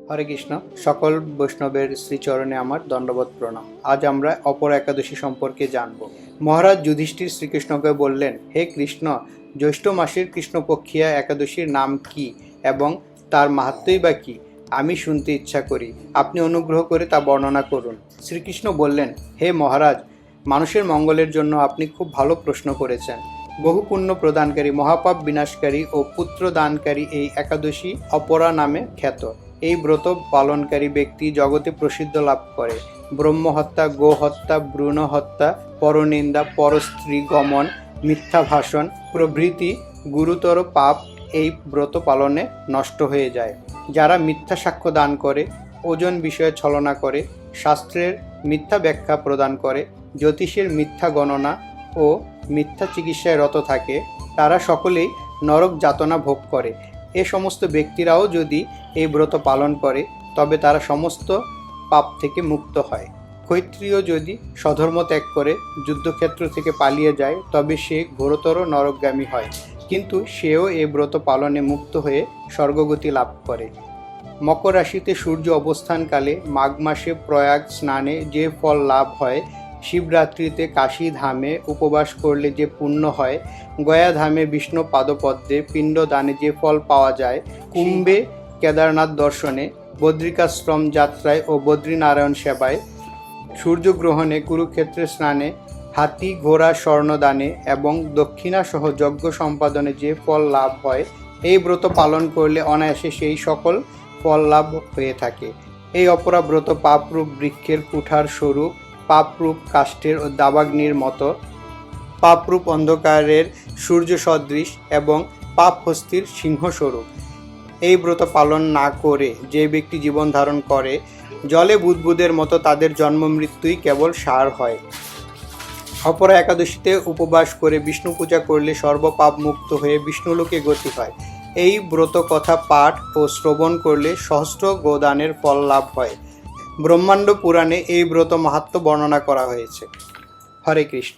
হরে কৃষ্ণ। সকল বৈষ্ণবের শ্রীচরণে আমার দণ্ডবত প্রণাম। আজ আমরা অপর একাদশী সম্পর্কে জানব। মহারাজ যুধিষ্ঠির শ্রীকৃষ্ণকে বললেন, হে কৃষ্ণ, জ্যৈষ্ঠ মাসের কৃষ্ণপক্ষিয়া একাদশীর নাম কি এবং তার মাহাত্ম্যই বা কি? আমি শুনতে ইচ্ছা করি, আপনি অনুগ্রহ করে তা বর্ণনা করুন। শ্রীকৃষ্ণ বললেন, হে মহারাজ, মানুষের মঙ্গলের জন্য আপনি খুব ভালো প্রশ্ন করেছেন। বহু পুণ্য প্রদানকারী, মহাপাপ বিনাশকারী ও পুত্র দানকারী এই একাদশী অপরা নামে খ্যাত। এই ব্রত পালনকারী ব্যক্তি জগতে প্রসিদ্ধ লাভ করে। ব্রহ্মহত্যা, গোহত্যা, ভ্রূণ হত্যা, পরনিন্দা, পরস্ত্রী গমন, মিথ্যা ভাষণ প্রভৃতি গুরুতর পাপ এই ব্রত পালনে নষ্ট হয়ে যায়। যারা মিথ্যা সাক্ষ্য দান করে, ওজন বিষয়ে ছলনা করে, শাস্ত্রের মিথ্যা ব্যাখ্যা প্রদান করে, জ্যোতিষের মিথ্যা গণনা ও মিথ্যা চিকিৎসায় রত থাকে, তারা সকলেই নরক যাতনা ভোগ করে। এ সমস্ত ব্যক্তিরাও যদি এই ব্রত পালন করে তবে তারা সমস্ত পাপ থেকে মুক্ত হয়। ক্ষত্রিয় যদি স্বধর্ম ত্যাগ করে যুদ্ধক্ষেত্র থেকে পালিয়ে যায় তবে সে ঘোরতর নরকগামী হয়, কিন্তু সেও এই ব্রত পালনে মুক্ত হয়ে স্বর্গগতি লাভ করে। মকর রাশিতে সূর্য অবস্থানকালে মাঘ মাসে প্রয়াগ স্নানে যে ফল লাভ হয়, শিবরাত্রিতে কাশী ধামে উপবাস করলে যে পুণ্য হয়, গয়া ধামে বিষ্ণু পাদপদ্মে পিণ্ডদানে যে ফল পাওয়া যায়, কুম্ভে কেদারনাথ দর্শনে, বদ্রিকাশ্রম যাত্রায় ও বদ্রীনারায়ণ সেবায়, সূর্যগ্রহণে, কুরুক্ষেত্রে স্নানে, হাতি ঘোড়া স্বর্ণদানে এবং দক্ষিণাসহ যজ্ঞ সম্পাদনে যে ফল লাভ হয়, এই ব্রত পালন করলে অনায়াসে সেই সকল ফল লাভ হয়ে থাকে। এই অপরা ব্রত পাপরূপ বৃক্ষের কুঠার স্বরূপ, পাপরূপ কাষ্ঠের ও দাবাগ্নির মতো, পাপরূপ অন্ধকারের সূর্য সদৃশ এবং পাপ হস্তির সিংহস্বরূপ। এই ব্রত পালন না করে যে ব্যক্তি জীবন ধারণ করে, জলে বুদবুদের মতো তাদের জন্ম মৃত্যুই কেবল সার হয়। অপরা একাদশীতে উপবাস করে বিষ্ণু পূজা করলে সর্বপাপ মুক্ত হয়ে বিষ্ণুলোকে গতি হয়। এই ব্রত কথা পাঠ ও শ্রবণ করলে সহস্র গোদানের ফল লাভ হয়। ব্রহ্মাণ্ড পুরাণে এই ব্রত মাহাত্ম্য বর্ণনা করা হয়েছে। হরে কৃষ্ণ।